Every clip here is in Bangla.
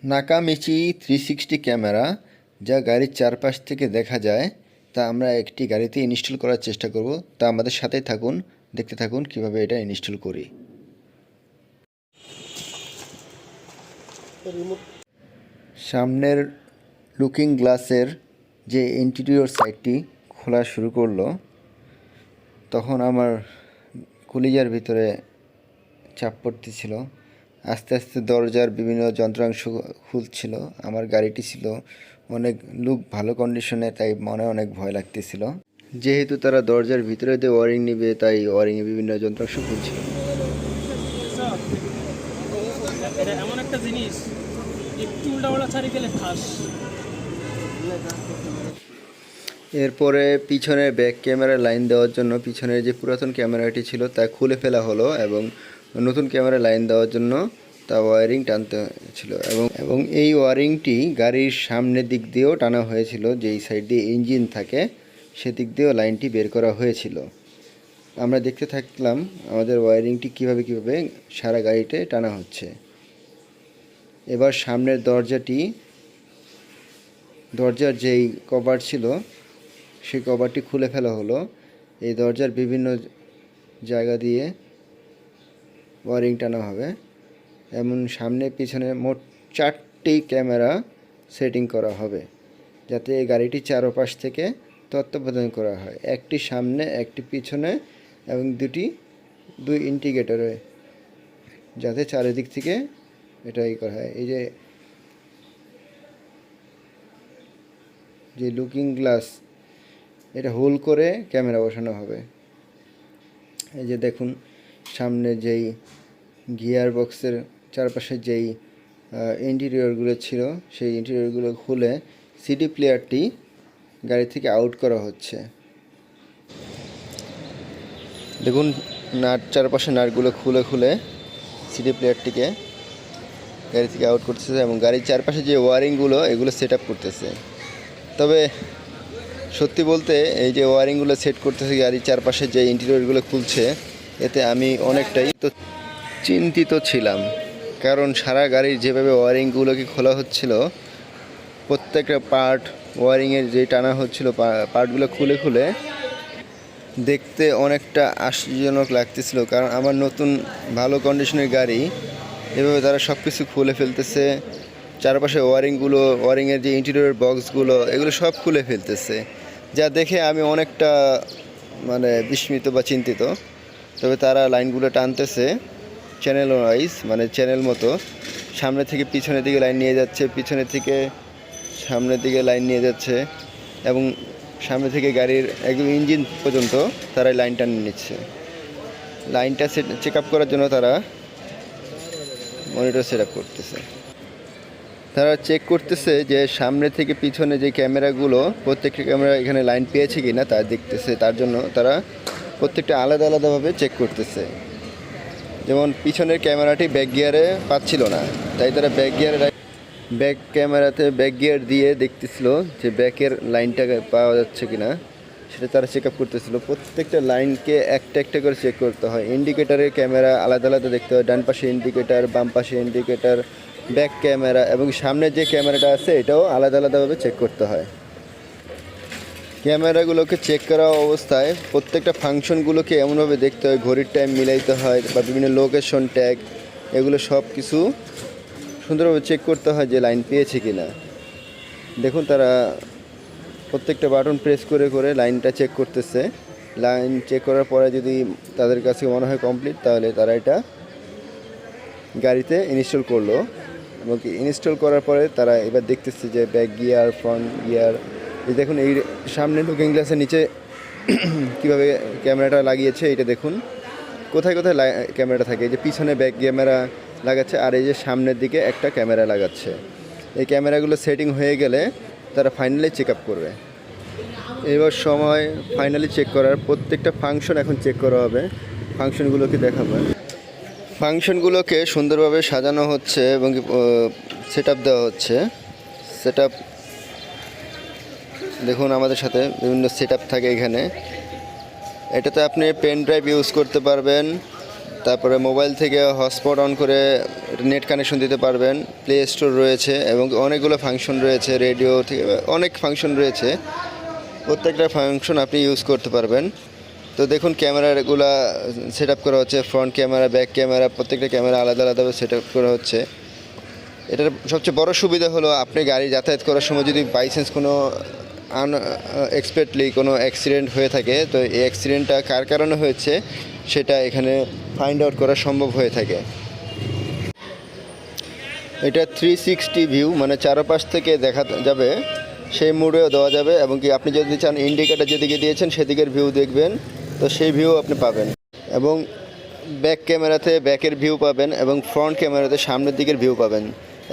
নাকামিচি 360 ক্যামেরা যা গাড়ির চারপাশ থেকে দেখা যায় তা আমরা একটি গাড়িতে ইনস্টল করার চেষ্টা করব। তা আমাদের সাথেই থাকুন, দেখতে থাকুন কিভাবে এটা ইনস্টল করি। সামনের লুকিং গ্লাসের যে ইন্টেরিয়র সাইডটি খোলা শুরু করলো, তখন আমার কলিজার ভিতরে চাপ পড়তেছিল। আস্তে আস্তে দরজার বিভিন্ন যন্ত্রাংশ খুলছিল। আমার গাড়িটি ছিল অনেক ভালো কন্ডিশনে, তাই মনে অনেক ভয় লাগতেছিল। যেহেতু তারা দরজার ভিতরে দিয়ে ওয়ারিং নিবে, তাই ওয়ারিংয়ে বিভিন্ন যন্ত্রাংশ খুলছিল। এমন একটা জিনিস একটু উল্টাপাল্টা ছাড়ি গেলে ঠাস। এরপরে পিছনে ব্যাক ক্যামেরা লাইন দেওয়ার জন্য পিছনের যে পুরাতন ক্যামেরাটি ছিল তা খুলে ফেলা হলো এবং নতুন ক্যামেরা লাইন দেওয়ার জন্য তা ওয়ারিং টানতে ছিল এবং এই ওয়ারিংটি গাড়ির সামনের দিক দিয়েও টানা হয়েছিল। যেই সাইড দিয়ে ইঞ্জিন থাকে সেদিক দিয়েও লাইনটি বের করা হয়েছিল। আমরা দেখতে থাকলাম আমাদের ওয়ারিংটি কিভাবে সারা গাড়িতে টানা হচ্ছে। এবার সামনের দরজার যেই কভার ছিল সেই কভারটি খুলে ফেলা হলো। এই দরজার বিভিন্ন জায়গা দিয়ে ওয়ারিং টানা হবে। এমন সামনে পিছনে মোট 4টি ক্যামেরা সেটিং করা হবে, যাতে এই গাড়িটি চারপাশ থেকে তত্ত্বাবধান করা হয়। একটি সামনে, একটি পিছনে এবং দুই ইন্ডিকেটরে, যাতে চারিদিক থেকে এটাই করা হয়। এই যে লুকিং গ্লাস, এটা হোল করে ক্যামেরা বসানো হবে। এই যে দেখুন, সামনে যেই গিয়ার বক্সের চারপাশে যেই ইন্টেরিয়রগুলো ছিল সেই ইন্টেরিয়রগুলো খুলে সিডি প্লেয়ারটি গাড়ি থেকে আউট করা হচ্ছে। দেখুন, চারপাশে নাটগুলো খুলে সিডি প্লেয়ারটিকে গাড়ি থেকে আউট করতেছে এবং গাড়ির চারপাশে যে ওয়ারিংগুলো এগুলো সেট আপ করতেছে। তবে সত্যি বলতে এই যে ওয়ারিংগুলো সেট করতেছে, গাড়ির চারপাশে যে ইন্টেরিয়রগুলো খুলছে, এতে আমি অনেকটাই তো চিন্তিত ছিলাম। কারণ সারা গাড়ির যেভাবে ওয়ারিংগুলোকে খোলা হচ্ছিল, প্রত্যেকটা পার্ট ওয়ারিংয়ের যে টানা হচ্ছিল, পার্টগুলো খুলে দেখতে অনেকটা আশ্চর্যজনক লাগতেছিল। কারণ আমার নতুন ভালো কন্ডিশনের গাড়ি, এভাবে তারা সব কিছু খুলে ফেলতেছে। চারপাশে ওয়ারিংয়ের যে ইন্টেরিয়র বক্সগুলো এগুলো সব খুলে ফেলতেছে, যা দেখে আমি অনেকটা বিস্মিত বা চিন্তিত। তবে তারা লাইনগুলো টানতেছে চ্যানেল ওয়াইজ, চ্যানেল মতো। সামনে থেকে পিছনের দিকে লাইন নিয়ে যাচ্ছে, পিছনের থেকে সামনের দিকে লাইন নিয়ে যাচ্ছে এবং সামনে থেকে গাড়ির একদম ইঞ্জিন পর্যন্ত তারা লাইন টান নিচ্ছে। লাইনটা চেক আপ করার জন্য তারা মনিটর সেট আপ করতেছে। তারা চেক করতেছে যে সামনে থেকে পিছনে যে ক্যামেরাগুলো, প্রত্যেকটা ক্যামেরা এখানে লাইন পেয়েছে কি না তা দেখতেছে। তার জন্য তারা প্রত্যেকটা আলাদাভাবে চেক করতেছে। যেমন পিছনের ক্যামেরাটি ব্যাক গিয়ারে পাচ্ছিল না, তাই তারা ব্যাক ক্যামেরাতে ব্যাক গিয়ার দিয়ে দেখতেছিল যে ব্যাকের লাইনটা পাওয়া যাচ্ছে কি না, সেটা তারা চেক আপ করতেছিল। প্রত্যেকটা লাইনকে একটা করে চেক করতে হয়। ইন্ডিকেটারের ক্যামেরা আলাদা দেখতে হয়, ডান পাশে ইন্ডিকেটার, বাম পাশে ইন্ডিকেটার, ব্যাক ক্যামেরা এবং সামনের যে ক্যামেরাটা আছে এটাও আলাদাভাবে চেক করতে হয়। ক্যামেরাগুলোকে চেক করা অবস্থায় প্রত্যেকটা ফাংশনগুলোকে এমনভাবে দেখতে হয়, ঘড়ির টাইম মিলাইতে হয় বা বিভিন্ন লোকেশন ট্যাগ, এগুলো সব কিছু সুন্দরভাবে চেক করতে হয় যে লাইন পেয়েছে কি না। দেখুন, তারা প্রত্যেকটা বাটন প্রেস করে লাইনটা চেক করতেছে। লাইন চেক করার পরে যদি তাদের কাছে মনে হয় কমপ্লিট, তাহলে তারা এটা গাড়িতে ইনস্টল করলো। এবং ইনস্টল করার পরে তারা এবার দেখতেছে যে ব্যাক গিয়ার, ফ্রন্ট গিয়ার। এই দেখুন, এই সামনে লুকিং গ্লাসের নিচে কীভাবে ক্যামেরাটা লাগিয়েছে, এটা দেখুন। কোথায় ক্যামেরাটা থাকে, এই যে পিছনে ব্যাক ক্যামেরা লাগাচ্ছে আর এই যে সামনের দিকে একটা ক্যামেরা লাগাচ্ছে। এই ক্যামেরাগুলো সেটিং হয়ে গেলে তারা ফাইনালি চেক আপ করবে। এবার সময় ফাইনালি চেক করার, প্রত্যেকটা ফাংশন এখন চেক করা হবে। ফাংশনগুলোকে দেখাবো। ফাংশনগুলোকে সুন্দরভাবে সাজানো হচ্ছে এবং সেট আপ দেওয়া হচ্ছে। সেট আপ দেখুন, আমাদের সাথে বিভিন্ন সেট আপ থাকে এখানে। এটাতে আপনি পেন ড্রাইভ ইউজ করতে পারবেন, তারপরে মোবাইল থেকে হটস্পট অন করে নেট কানেকশন দিতে পারবেন। প্লে স্টোর রয়েছে এবং অনেকগুলো ফাংশন রয়েছে, রেডিও থেকে অনেক ফাংশন রয়েছে। প্রত্যেকটা ফাংশন আপনি ইউজ করতে পারবেন। তো দেখুন ক্যামেরাগুলো সেট আপ করা হচ্ছে, ফ্রন্ট ক্যামেরা, ব্যাক ক্যামেরা, প্রত্যেকটা ক্যামেরা আলাদা আলাদাভাবে সেট আপ করা হচ্ছে। এটার সবচেয়ে বড় সুবিধা হলো আপনি গাড়ি যাতায়াত করার সময় যদি বাই চান্স কোনো আনএক্সপেক্টলি কোনো অ্যাক্সিডেন্ট হয়ে থাকে, তো এই অ্যাক্সিডেন্টটা কার কারণে হয়েছে সেটা এখানে ফাইন্ড আউট করা সম্ভব হয়ে থাকে। এটা 360 ভিউ, মানে চারপাশ থেকে দেখা যাবে, সেই মোডেও দেওয়া যাবে। এবং কি আপনি যদি চান ইন্ডিকেটার যেদিকে দিয়েছেন সেদিকের ভিউ দেখবেন, তো সেই ভিউ আপনি পাবেন। এবং ব্যাক ক্যামেরাতে ব্যাকের ভিউ পাবেন এবং ফ্রন্ট ক্যামেরাতে সামনের দিকের ভিউ পাবেন।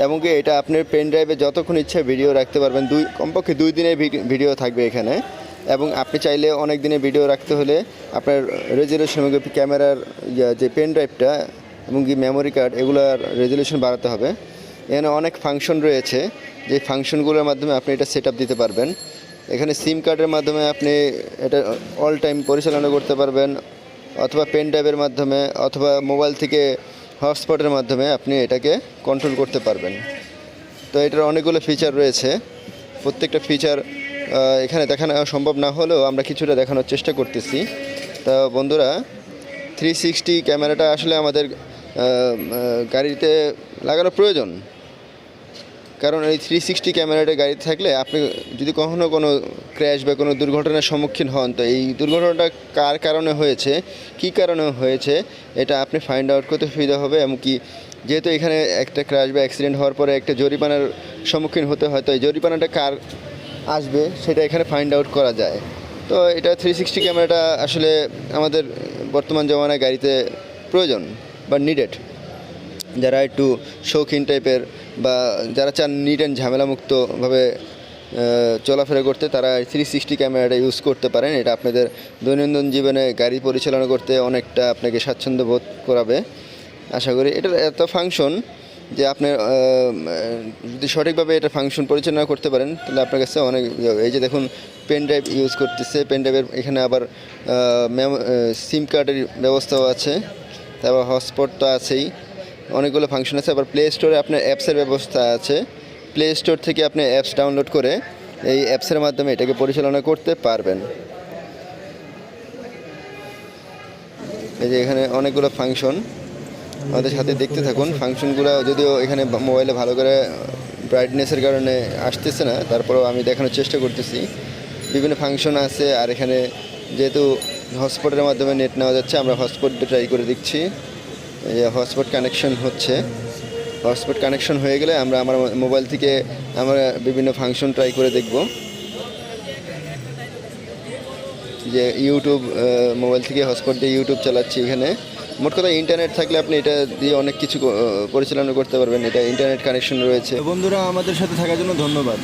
এবং কি এটা আপনার পেন ড্রাইভে যতক্ষণ ইচ্ছা ভিডিও রাখতে পারবেন, কমপক্ষে 2 দিনের ভিডিও থাকবে এখানে। এবং আপনি চাইলে অনেক দিনের ভিডিও রাখতে হলে আপনার রেজুলেশন ক্যামেরার যে পেন ড্রাইভটা এবং কি মেমোরি কার্ড, এগুলোর রেজুলেশন বাড়াতে হবে। এখানে অনেক ফাংশন রয়েছে, যে ফাংশনগুলোর মাধ্যমে আপনি এটা সেট আপ দিতে পারবেন। এখানে সিম কার্ডের মাধ্যমে আপনি এটা অল টাইম পরিচালনা করতে পারবেন, অথবা পেন ড্রাইভের মাধ্যমে, অথবা মোবাইল থেকে হটস্পটের মাধ্যমে আপনি এটাকে কন্ট্রোল করতে পারবেন। তো এটার অনেকগুলো ফিচার রয়েছে। প্রত্যেকটা ফিচার এখানে দেখানো সম্ভব না হলেও আমরা কিছুটা দেখানোর চেষ্টা করতেছি। তা বন্ধুরা, 360 ক্যামেরাটা আসলে আমাদের গাড়িতে লাগানো প্রয়োজন। কারণ এই 360 ক্যামেরাটা গাড়িতে থাকলে আপনি যদি কখনও কোনো ক্র্যাশ বা কোনো দুর্ঘটনার সম্মুখীন হন, তো এই দুর্ঘটনাটা কার কারণে হয়েছে, কী কারণে হয়েছে, এটা আপনি ফাইন্ড আউট করতে সুবিধা হবে। এমনকি যেহেতু এখানে একটা ক্র্যাশ বা অ্যাক্সিডেন্ট হওয়ার পরে একটা জরিমানার সম্মুখীন হতে হয়, তো এই জরিমানাটা কার আসবে সেটা এখানে ফাইন্ড আউট করা যায়। তো এটা 360 ক্যামেরাটা আসলে আমাদের বর্তমান জমানায় গাড়িতে প্রয়োজন বা নিডেড। যারা একটু শৌখিন টাইপের বা যারা চান নিট অ্যান্ড ঝামেলামুক্তভাবে চলাফেরা করতে, তারা 360 ক্যামেরাটা ইউজ করতে পারেন। এটা আপনাদের দৈনন্দিন জীবনে গাড়ি পরিচালনা করতে অনেকটা আপনাকে স্বাচ্ছন্দ্য বোধ করাবে আশা করি। এটার এত ফাংশন যে আপনার যদি সঠিকভাবে এটা ফাংশন পরিচালনা করতে পারেন, তাহলে আপনার কাছে অনেক, এই যে দেখুন পেন ড্রাইভ ইউজ করতেছে, পেন ড্রাইভের এখানে আবার সিম কার্ডের ব্যবস্থাও আছে, তারপর হটস্পট তো আছেই, অনেকগুলো ফাংশন আছে। আবার প্লে স্টোরে আপনার অ্যাপসের ব্যবস্থা আছে। প্লে স্টোর থেকে আপনি অ্যাপস ডাউনলোড করে এই অ্যাপসের মাধ্যমে এটাকে পরিচালনা করতে পারবেন। এই যে এখানে অনেকগুলো ফাংশন, আমাদের সাথে দেখতে থাকুন। ফাংশনগুলো যদিও এখানে মোবাইলে ভালো করে ব্রাইটনেসের কারণে আসতেছে না, তারপরেও আমি দেখানোর চেষ্টা করতেছি। বিভিন্ন ফাংশন আছে। আর এখানে যেহেতু হটস্পটের মাধ্যমে নেট নেওয়া যাচ্ছে, আমরা হটস্পট ট্রাই করে দেখছি। হটস্পট কানেকশন হচ্ছে। হটস্পট কানেকশন হয়ে গেলে আমরা আমার মোবাইল থেকে আমরা বিভিন্ন ফাংশন ট্রাই করে দেখব। যে ইউটিউব, মোবাইল থেকে হটস্পট দিয়ে ইউটিউব চালাচ্ছি এখানে। মোট কথা ইন্টারনেট থাকলে আপনি এটা দিয়ে অনেক কিছু পরিচালনা করতে পারবেন। এটা ইন্টারনেট কানেকশন রয়েছে। বন্ধুরা, আমাদের সাথে থাকার জন্য ধন্যবাদ।